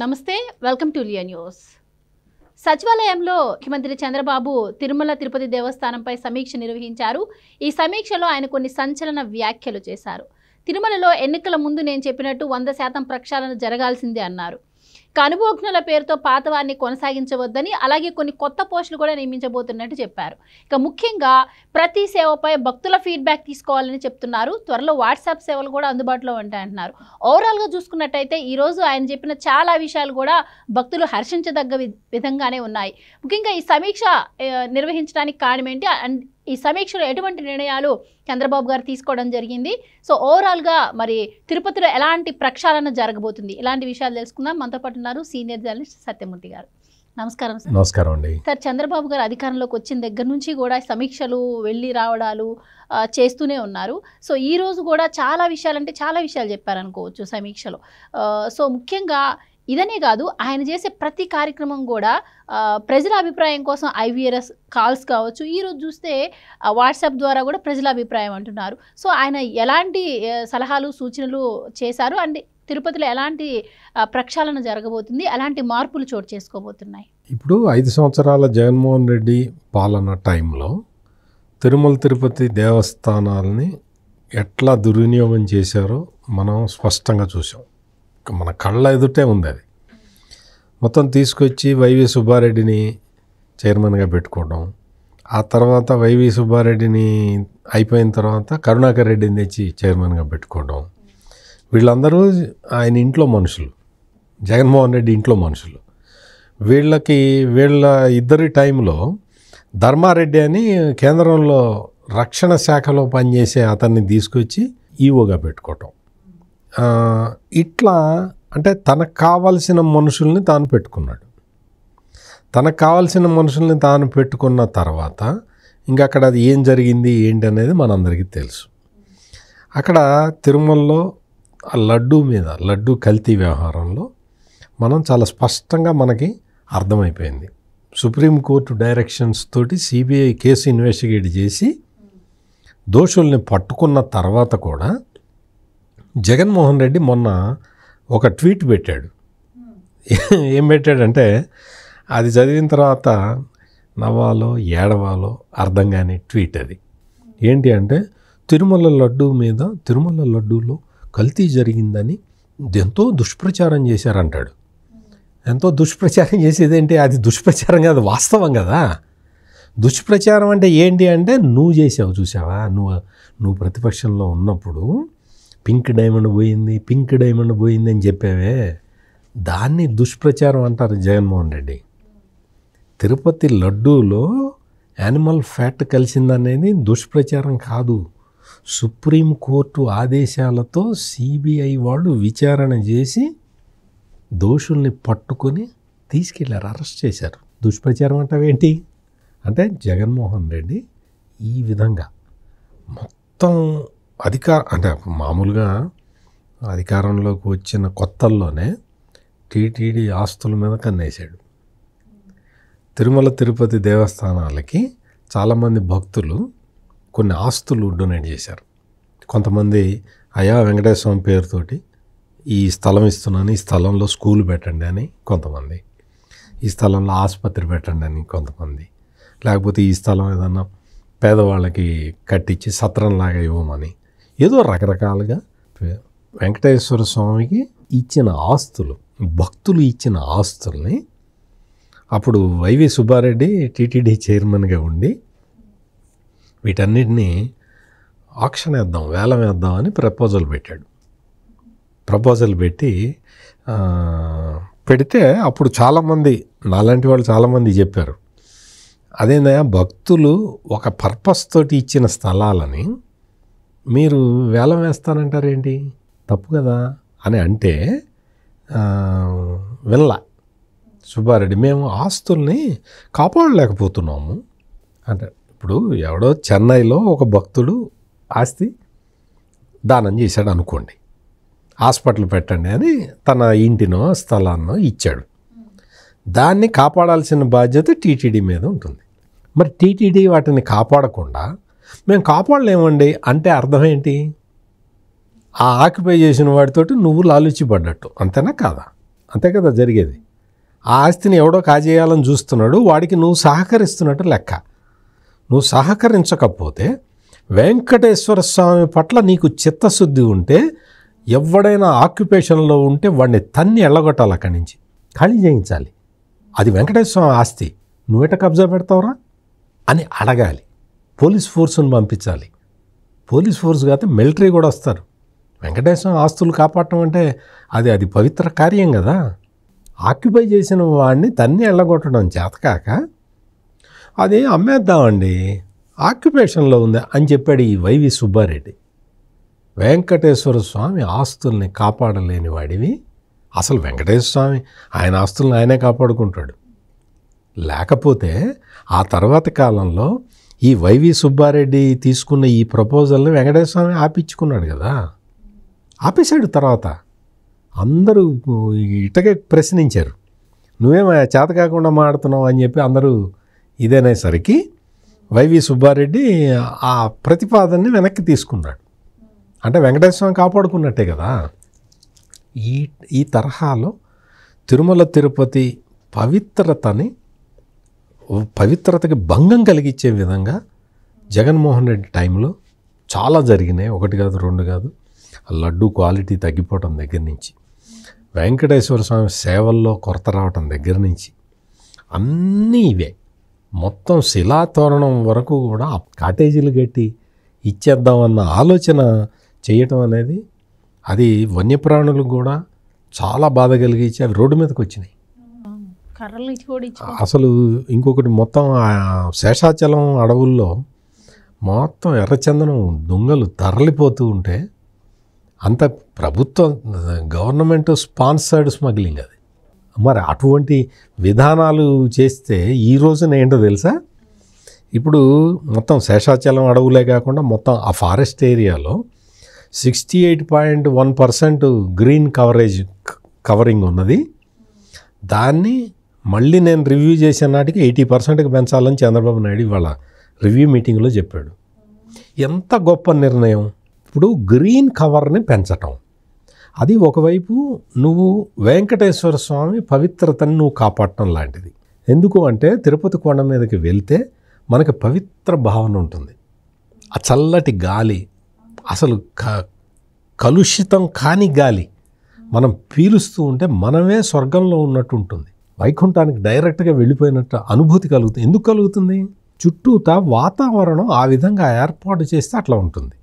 నమస్తే, welcome to Liya news. సచివాలయంలో ముఖ్యమంత్రి చంద్రబాబు తిరుమల తిరుపతి దేవస్థానంపై సమీక్ష నిర్వహించారు. ఈ సమీక్షలో ఆయన కొన్ని సంచలన వ్యాఖ్యలు చేశారు. తిరుమలలో ఎన్నికల ముందు నేను చెప్పినట్టు 100% ప్రక్షాళన జరగాల్సిందే అన్నారు. అనుభవజ్ఞుల పేరుతో పాతవారిని కొనసాగించవద్దని, అలాగే కొన్ని కొత్త పోస్టులు కూడా నియమించబోతున్నట్టు చెప్పారు. ఇక ముఖ్యంగా ప్రతి సేవపై భక్తుల ఫీడ్బ్యాక్ తీసుకోవాలని చెప్తున్నారు. త్వరలో వాట్సాప్ సేవలు కూడా అందుబాటులో ఉంటాయంటున్నారు. ఓవరాల్గా చూసుకున్నట్టయితే ఈరోజు ఆయన చెప్పిన చాలా విషయాలు కూడా భక్తులు హర్షించదగ్గ విధంగానే ఉన్నాయి. ముఖ్యంగా ఈ సమీక్ష నిర్వహించడానికి కారణం ఏంటి, అండ్ ఈ సమీక్షలో ఎటువంటి నిర్ణయాలు చంద్రబాబు గారు తీసుకోవడం జరిగింది, సో ఓవరాల్గా మరి తిరుపతిలో ఎలాంటి ప్రక్షాళన జరగబోతుంది, ఇలాంటి విషయాలు తెలుసుకుందాం. మనతో పాటు ఉన్నారు సీనియర్ జర్నలిస్ట్ సత్యమూర్తి గారు. నమస్కారం సార్. నమస్కారం అండి. సార్, చంద్రబాబు గారు అధికారంలోకి వచ్చిన దగ్గర నుంచి కూడా సమీక్షలు వెళ్ళి రావడాలు చేస్తూనే ఉన్నారు. సో ఈ రోజు కూడా చాలా విషయాలు చెప్పారనుకోవచ్చు సమీక్షలో. సో ముఖ్యంగా ఇదనే కాదు, ఆయన చేసే ప్రతి కార్యక్రమం కూడా ప్రజల అభిప్రాయం కోసం IVRS కాల్స్ కావచ్చు, ఈరోజు చూస్తే వాట్సాప్ ద్వారా కూడా ప్రజల అభిప్రాయం అంటున్నారు. సో ఆయన ఎలాంటి సలహాలు సూచనలు చేశారు, అండ్ తిరుపతిలో ఎలాంటి ప్రక్షాళన జరగబోతుంది, ఎలాంటి మార్పులు చోటు చేసుకోబోతున్నాయి? ఇప్పుడు 5 సంవత్సరాల జగన్మోహన్ రెడ్డి పాలన టైంలో తిరుమల తిరుపతి దేవస్థానాలని ఎట్లా దుర్వినియోగం చేశారో మనం స్పష్టంగా చూసాం. మన కళ్ళ ఎదుటే ఉంది. అది మొత్తం తీసుకొచ్చి వైవి సుబ్బారెడ్డిని చైర్మన్గా పెట్టుకోవడం, ఆ తర్వాత వైవి సుబ్బారెడ్డిని అయిపోయిన తర్వాత కరుణాకర్ రెడ్డిని తెచ్చి చైర్మన్గా పెట్టుకోవడం. వీళ్ళందరూ ఆయన ఇంట్లో మనుషులు, జగన్మోహన్ రెడ్డి ఇంట్లో మనుషులు. వీళ్ళ ఇద్దరి టైంలో ధర్మారెడ్డి అని కేంద్రంలో రక్షణ శాఖలో పనిచేసే అతన్ని తీసుకొచ్చి ఈవోగా పెట్టుకోవటం. ఇట్లా అంటే తనకు కావాల్సిన మనుషుల్ని తాను పెట్టుకున్నాడు. తనకు కావాల్సిన మనుషుల్ని తాను పెట్టుకున్న తర్వాత ఇంకా అక్కడ అది ఏం జరిగింది ఏంటి అనేది మనందరికీ తెలుసు. అక్కడ తిరుమలలో ఆ లడ్డూ కల్తీ వ్యవహారంలో మనం చాలా స్పష్టంగా మనకి అర్థమైపోయింది. సుప్రీంకోర్టు డైరెక్షన్స్ తోటి CBI కేసు ఇన్వెస్టిగేట్ చేసి దోషుల్ని పట్టుకున్న తర్వాత కూడా జగన్మోహన్ రెడ్డి మొన్న ఒక ట్వీట్ పెట్టాడు. ఏం పెట్టాడంటే అది చదివిన తర్వాత నవ్వాలో ఏడవాలో అర్థం కాని ట్వీట్ అది. ఏంటి అంటే తిరుమల లడ్డూలో కల్తీ జరిగిందని ఎంతో దుష్ప్రచారం చేశారంటాడు. ఎంతో దుష్ప్రచారం చేసేదేంటి, అది దుష్ప్రచారం కాదు, వాస్తవం కదా. దుష్ప్రచారం అంటే ఏంటి అంటే నువ్వు చేసావు, చూసావా, నువ్వు ప్రతిపక్షంలో ఉన్నప్పుడు పింక్ డైమండ్ పోయింది అని చెప్పావే, దాన్ని దుష్ప్రచారం అంటారు జగన్మోహన్ రెడ్డి. తిరుపతి లడ్డూలో యానిమల్ ఫ్యాట్ కలిసిందనేది దుష్ప్రచారం కాదు. సుప్రీంకోర్టు ఆదేశాలతో CBI వాళ్ళు విచారణ చేసి దోషుల్ని పట్టుకొని తీసుకెళ్ళారు, అరెస్ట్ చేశారు. దుష్ప్రచారం అంటావేంటి అంటే జగన్మోహన్ రెడ్డి ఈ విధంగా మొత్తం అంటే మామూలుగా అధికారంలోకి వచ్చిన కొత్తల్లోనే టీటీడీ ఆస్తుల మీద కన్నేశాడు. తిరుమల తిరుపతి దేవస్థానాలకి చాలామంది భక్తులు కొన్ని ఆస్తులు డొనేట్ చేశారు. కొంతమంది అయ్యా వెంకటేశ్వర స్వామి పేరుతోటి ఈ స్థలం ఇస్తున్నాను, ఈ స్థలంలో స్కూల్ పెట్టండి అని కొంతమంది, ఈ స్థలంలో ఆసుపత్రి పెట్టండి అని కొంతమంది, లేకపోతే ఈ స్థలం ఏదన్నా పేదవాళ్ళకి కట్టించి సత్రంలాగా ఇవ్వమని, ఏదో రకరకాలుగా వెంకటేశ్వర స్వామికి ఇచ్చిన ఆస్తులు, భక్తులు ఇచ్చిన ఆస్తుల్ని అప్పుడు వైవి సుబ్బారెడ్డి టీటీడీ చైర్మన్గా ఉండి వీటన్నిటినీ ఆక్షన్ వేద్దాం, వేలం వేద్దాం అని ప్రపోజల్ పెట్టి పెడితే అప్పుడు చాలామంది నాలాంటి వాళ్ళు చాలామంది చెప్పారు, అదేందయ్యా భక్తులు ఒక పర్పస్ తోటి ఇచ్చిన స్థలాలని మీరు వేలం వేస్తానంటారేంటి, తప్పు కదా అని అంటే వినలా సుబ్బారెడ్డి. మేము ఆస్తుల్ని కాపాడలేకపోతున్నాము అంటే, ఇప్పుడు ఎవడో చెన్నైలో ఒక భక్తుడు ఆస్తి దానం చేశాడు అనుకోండి, హాస్పిటల్ పెట్టండి అని తన ఇంటినో స్థలాన్నో ఇచ్చాడు. దాన్ని కాపాడాల్సిన బాధ్యత టీటీడీ మీద ఉంటుంది. మరి టీటీడీ వాటిని కాపాడకుండా మేము కాపాడలేమండి అంటే అర్థం ఏంటి? ఆ ఆక్యుపై చేసిన వాడితోటి నువ్వు లాలుచిపడ్డట్టు, అంతేనా కాదా? అంతే కదా జరిగేది. ఆ ఆస్తిని ఎవడో కాజేయాలని చూస్తున్నాడు, వాడికి నువ్వు సహకరిస్తున్నట్టు లెక్క. నువ్వు సహకరించకపోతే వెంకటేశ్వర స్వామి పట్ల నీకు చిత్తశుద్ధి ఉంటే ఎవడైనా ఆక్యుపేషన్లో ఉంటే వాడిని తన్ని ఎళ్ళగొట్టాలి, అక్కడి నుంచి ఖాళీ చేయించాలి. అది వెంకటేశ్వర స్వామి ఆస్తి, నువ్వెట కబ్జా పెడతావురా అని అడగాలి. పోలీస్ ఫోర్స్ని పంపించాలి. పోలీస్ ఫోర్స్ కాకపోతే మిలిటరీ కూడా వస్తారు. వెంకటేశ్వర ఆస్తులు కాపాడటం అంటే అది పవిత్ర కార్యం కదా. ఆక్యుపై చేసిన వాడిని తన్ని ఎళ్ళగొట్టడం చేతకాక అది అమ్మేద్దామండి, ఆక్యుపేషన్లో ఉంది అని చెప్పాడు ఈ వైవి సుబ్బారెడ్డి. వెంకటేశ్వర స్వామి ఆస్తుల్ని కాపాడలేని వాడివి. అసలు వెంకటేశ్వర స్వామి ఆయన ఆస్తులను ఆయనే కాపాడుకుంటాడు. లేకపోతే ఆ తర్వాత కాలంలో ఈ వైవి సుబ్బారెడ్డి తీసుకున్న ఈ ప్రపోజల్ని వెంకటేశ్వర స్వామి ఆపించుకున్నాడు కదా, ఆపేశాడు. తర్వాత అందరూ ఇటకే ప్రశ్నించారు, నువ్వేమో చేత కాకుండా మాడుతున్నావు అని చెప్పి అందరూ ఇదనేసరికి వైవి సుబ్బారెడ్డి ఆ ప్రతిపాదనని వెనక్కి తీసుకున్నాడు. అంటే వెంకటేశ్వర స్వామి కాపాడుకున్నట్టే కదా. ఈ తరహాలో తిరుమల తిరుపతి పవిత్రతకి భంగం కలిగించే విధంగా జగన్మోహన్ రెడ్డి టైంలో చాలా జరిగినాయి. 1 కాదు 2 కాదు. లడ్డు క్వాలిటీ తగ్గిపోవటం దగ్గర నుంచి, వెంకటేశ్వర స్వామి సేవల్లో కొరత రావటం దగ్గర నుంచి అన్నీ ఇవే. మొత్తం శిలాతోరణం వరకు కూడా కాటేజీలు కట్టి ఇచ్చేద్దామన్న ఆలోచన చేయటం అనేది అది వన్యప్రాణులకు కూడా చాలా బాధ కలిగించి అవి రోడ్డు మీదకి వచ్చినాయి. అసలు ఇంకొకటి, మొత్తం శేషాచలం అడవుల్లో మొత్తం ఎర్రచందనం దొంగలు తరలిపోతూ ఉంటే అంత ప్రభుత్వం గవర్నమెంట్ స్పాన్సర్డ్ స్మగ్లింగ్ అది. మరి అటువంటి విధానాలు చేస్తే ఈ రోజున ఏంటో తెలుసా, ఇప్పుడు మొత్తం శేషాచలం అడవులే కాకుండా మొత్తం ఆ ఫారెస్ట్ ఏరియాలో 68.1% గ్రీన్ కవరింగ్ ఉన్నది. దాన్ని మళ్ళీ నేను రివ్యూ చేసే నాటికి 80%కి పెంచాలని చంద్రబాబు నాయుడు ఇవాళ రివ్యూ మీటింగ్లో చెప్పాడు. ఎంత గొప్ప నిర్ణయం. ఇప్పుడు గ్రీన్ కవర్ని పెంచటం, అది ఒకవైపు నువ్వు వెంకటేశ్వర స్వామి పవిత్రతని నువ్వు కాపాడటం లాంటిది. ఎందుకు అంటే తిరుపతి కొండ మీదకి వెళ్తే మనకి పవిత్ర భావన ఉంటుంది. ఆ చల్లటి గాలి, అసలు కలుషితం కాని గాలి మనం పీలుస్తూ ఉంటే మనమే స్వర్గంలో ఉన్నట్టు ఉంటుంది. వైకుంఠానికి డైరెక్ట్గా వెళ్ళిపోయినట్టు అనుభూతి కలుగుతుంది. ఎందుకు కలుగుతుంది? చుట్టూతా వాతావరణం ఆ విధంగా ఏర్పాటు చేస్తే అట్లా ఉంటుంది.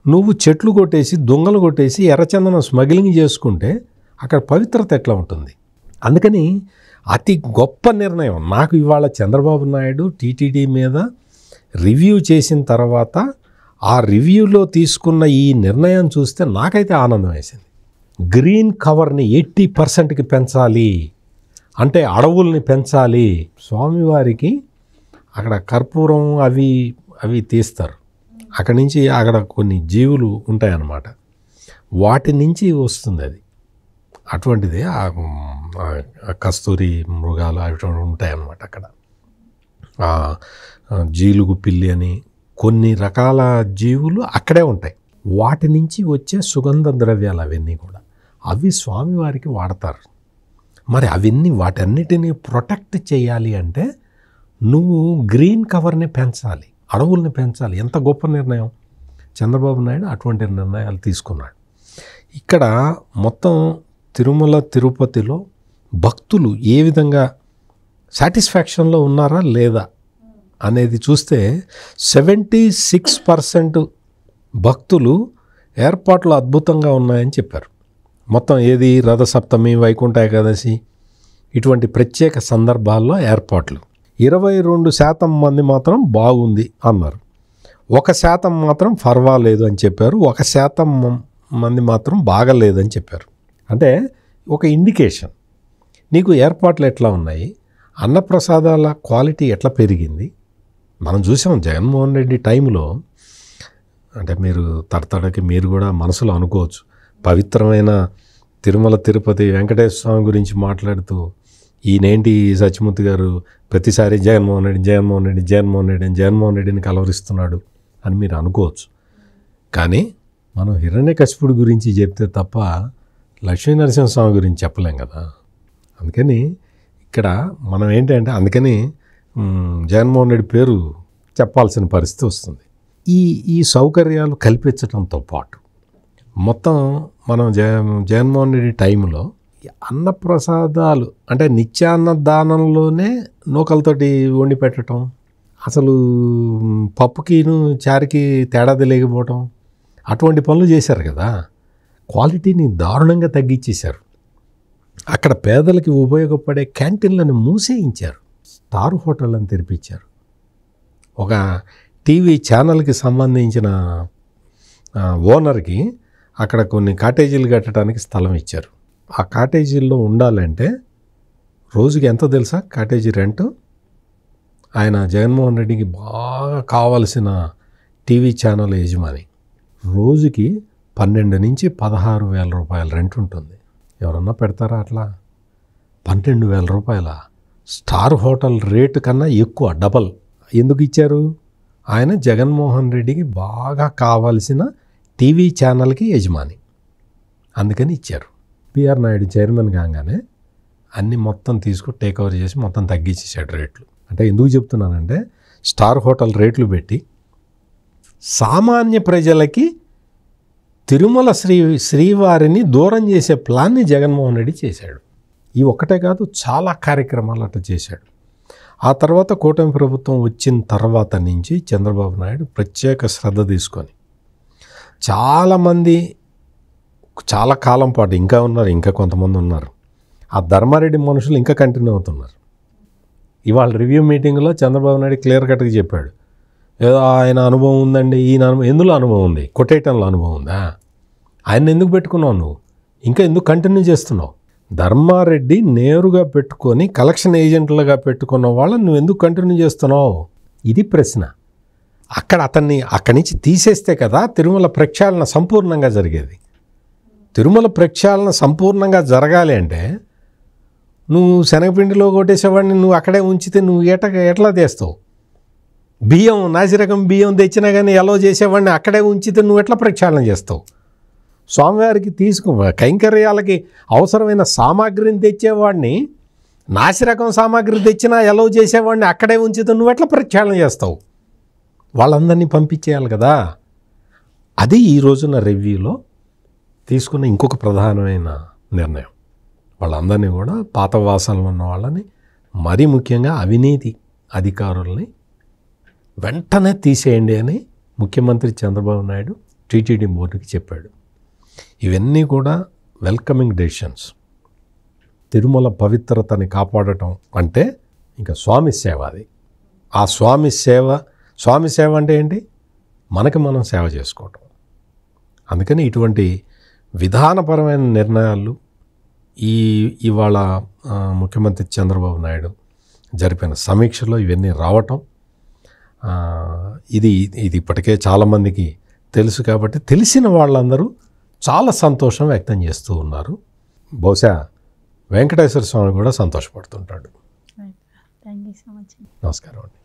నువ్వు చెట్లు కొట్టేసి దొంగలు కొట్టేసి ఎర్రచందనం స్మగ్లింగ్ చేసుకుంటే అక్కడ పవిత్రత ఎట్లా ఉంటుంది? అందుకని అతి గొప్ప నిర్ణయం. నాకు ఇవాళ చంద్రబాబు నాయుడు టీటీడీ మీద రివ్యూ చేసిన తర్వాత ఆ రివ్యూలో తీసుకున్న ఈ నిర్ణయం చూస్తే నాకైతే ఆనందం వేసింది. గ్రీన్ కవర్ని 80%కి పెంచాలి అంటే అడవుల్ని పెంచాలి. స్వామివారికి అక్కడ కర్పూరం అవి తీస్తారు. అక్కడి నుంచి అక్కడ కొన్ని జీవులు ఉంటాయన్నమాట, వాటి నుంచి వస్తుంది అది. అటువంటిది కస్తూరి మృగాలు అవి ఉంటాయన్నమాట అక్కడ. జీలుగు పిల్లి అని కొన్ని రకాల జీవులు అక్కడే ఉంటాయి. వాటి నుంచి వచ్చే సుగంధ ద్రవ్యాలు అవన్నీ కూడా అవి స్వామివారికి వాడతారు. మరి అవన్నీ వాటన్నిటినీ ప్రొటెక్ట్ చేయాలి అంటే నువ్వు గ్రీన్ కవర్ని పెంచాలి, అడవుల్ని పెంచాలి. ఎంత గొప్ప నిర్ణయం. చంద్రబాబు నాయుడు అటువంటి నిర్ణయాలు తీసుకున్నాడు. ఇక్కడ మొత్తం తిరుమల తిరుపతిలో భక్తులు ఏ విధంగా సాటిస్ఫాక్షన్లో ఉన్నారా లేదా అనేది చూస్తే 76% భక్తులు ఏర్పాట్లు అద్భుతంగా ఉన్నాయని చెప్పారు. మొత్తం ఏది రథసప్తమి, వైకుంఠ ఏకాదశి ఇటువంటి ప్రత్యేక సందర్భాల్లో ఏర్పాట్లు. 22% మంది మాత్రం బాగుంది అన్నారు. 1% మాత్రం పర్వాలేదు అని చెప్పారు. 1% మంది మాత్రం బాగలేదని చెప్పారు. అంటే ఒక ఇండికేషన్ నీకు ఏర్పాట్లు ఎట్లా ఉన్నాయి, అన్నప్రసాదాల క్వాలిటీ ఎట్లా పెరిగింది. మనం చూసాం జగన్మోహన్ రెడ్డి టైంలో. అంటే మీరు తడతడకి మీరు కూడా మనసులో అనుకోవచ్చు, పవిత్రమైన తిరుమల తిరుపతి వెంకటేశ్వర స్వామి గురించి మాట్లాడుతూ ఈయనేంటి సత్యమూర్తి గారు ప్రతిసారి జగన్మోహన్ రెడ్డిని కలవరిస్తున్నాడు అని మీరు అనుకోవచ్చు. కానీ మనం హిరణ్యకశిపుడి గురించి చెప్తే తప్ప లక్ష్మీ నరసింహస్వామి గురించి చెప్పలేం కదా. అందుకని ఇక్కడ మనం ఏంటంటే అందుకని జగన్మోహన్ రెడ్డి పేరు చెప్పాల్సిన పరిస్థితి వస్తుంది. ఈ సౌకర్యాలు కల్పించడంతో పాటు మొత్తం మనం జగన్మోహన్ రెడ్డి టైంలో అన్నప్రసాదాలు అంటే నిత్యాన్నదానంలోనే నూకలతోటి వండి పెట్టడం, అసలు పప్పుకిను చారుకి తేడా తెలియకపోవటం, అటువంటి పనులు చేశారు కదా. క్వాలిటీని దారుణంగా తగ్గించేశారు. అక్కడ పేదలకి ఉపయోగపడే క్యాంటీన్లను మూసేయించారు. స్టార్ హోటల్ అని తెరిపించారు. ఒక టీవీ ఛానల్కి సంబంధించిన ఓనర్కి అక్కడ కొన్ని కాటేజీలు కట్టడానికి స్థలం ఇచ్చారు. ఆ కాటేజీల్లో ఉండాలంటే రోజుకి ఎంత తెలుసా కాటేజీ రెంట్? ఆయన జగన్మోహన్ రెడ్డికి బాగా కావలసిన టీవీ ఛానల్ యజమాని రోజుకి 12 నుంచి 16,000 రూపాయల రెంట్ ఉంటుంది. ఎవరన్నా పెడతారా అట్లా? 12,000 రూపాయల స్టార్ హోటల్ రేటు కన్నా ఎక్కువ, డబల్. ఎందుకు ఇచ్చారు? ఆయన జగన్మోహన్ రెడ్డికి బాగా కావాల్సిన టీవీ ఛానల్కి యజమాని, అందుకని ఇచ్చారు. పిఆర్ నాయుడు చైర్మన్ కాగానే అన్నీ మొత్తం టేక్ ఓవర్ చేసి మొత్తం తగ్గించేసాడు రేట్లు. అంటే ఎందుకు చెప్తున్నానంటే స్టార్ హోటల్ రేట్లు పెట్టి సామాన్య ప్రజలకి తిరుమల శ్రీవారిని దూరం చేసే ప్లాన్ని జగన్మోహన్ రెడ్డి చేశాడు. ఈ ఒక్కటే కాదు, చాలా కార్యక్రమాలు అట్లా చేశాడు. ఆ తర్వాత కూటమి ప్రభుత్వం వచ్చిన తర్వాత నుంచి చంద్రబాబు నాయుడు ప్రత్యేక శ్రద్ధ తీసుకొని చాలామంది చాలా కాలం పాటు ఇంకా ఉన్నారు, ఇంకా కొంతమంది ఉన్నారు. ఆ ధర్మారెడ్డి మనుషులు ఇంకా కంటిన్యూ అవుతున్నారు. ఇవాళ రివ్యూ మీటింగ్లో చంద్రబాబు నాయుడు క్లియర్ కట్గా చెప్పాడు, ఏదో ఆయన అనుభవం ఉందండి, ఈయన అనుభవం. ఎందులో అనుభవం ఉంది? కొట్టేయటంలో అనుభవం ఉందా? ఆయన ఎందుకు పెట్టుకున్నావు నువ్వు? ఇంకా ఎందుకు కంటిన్యూ చేస్తున్నావు? ధర్మారెడ్డి నేరుగా పెట్టుకొని కలెక్షన్ ఏజెంట్లుగా పెట్టుకున్న వాళ్ళని నువ్వు ఎందుకు కంటిన్యూ చేస్తున్నావు? ఇది ప్రశ్న. అక్కడి నుంచి తీసేస్తే కదా తిరుమల ప్రక్షాళన సంపూర్ణంగా జరిగేది. తిరుమల ప్రక్షాళన సంపూర్ణంగా జరగాలి అంటే నువ్వు శనగపిండిలో కొట్టేసేవాడిని నువ్వు అక్కడే ఉంచితే నువ్వు ఎట్లా చేస్తావు? బియ్యం, నాసిరకం బియ్యం తెచ్చినా కానీ ఎలా చేసేవాడిని అక్కడే ఉంచితే నువ్వు ఎట్లా ప్రక్షాళన చేస్తావు? స్వామివారికి కైంకర్యాలకి అవసరమైన సామాగ్రిని తెచ్చేవాడిని, నాసిరకం సామాగ్రి తెచ్చినా ఎలా చేసేవాడిని అక్కడే ఉంచితే నువ్వు ఎట్లా ప్రక్షాళన చేస్తావు? వాళ్ళందరినీ పంపించేయాలి కదా. అది ఈ రోజున రివ్యూలో తీసుకున్న ఇంకొక ప్రధానమైన నిర్ణయం. వాళ్ళందరినీ కూడా పాత వాసనలు ఉన్న వాళ్ళని, మరీ ముఖ్యంగా అవినీతి అధికారుల్ని వెంటనే తీసేయండి అని ముఖ్యమంత్రి చంద్రబాబు నాయుడు టీటీడీ బోర్డుకి చెప్పాడు. ఇవన్నీ కూడా వెల్కమింగ్ డెసిషన్స్. తిరుమల పవిత్రతని కాపాడటం అంటే ఇంకా స్వామి సేవ. అది ఆ స్వామి సేవ అంటే ఏంటి? మనకి మనం సేవ చేసుకోవటం. అందుకని ఇటువంటి విధానపరమైన నిర్ణయాలు ఇవాళ ముఖ్యమంత్రి చంద్రబాబు నాయుడు జరిపిన సమీక్షలో ఇవన్నీ రావటం, ఇది ఇప్పటికే చాలామందికి తెలుసు. కాబట్టి తెలిసిన వాళ్ళందరూ చాలా సంతోషం వ్యక్తం చేస్తూ ఉన్నారు. బహుశా వెంకటేశ్వర స్వామి కూడా సంతోషపడుతుంటాడు. Thank you so much. నమస్కారం అండి.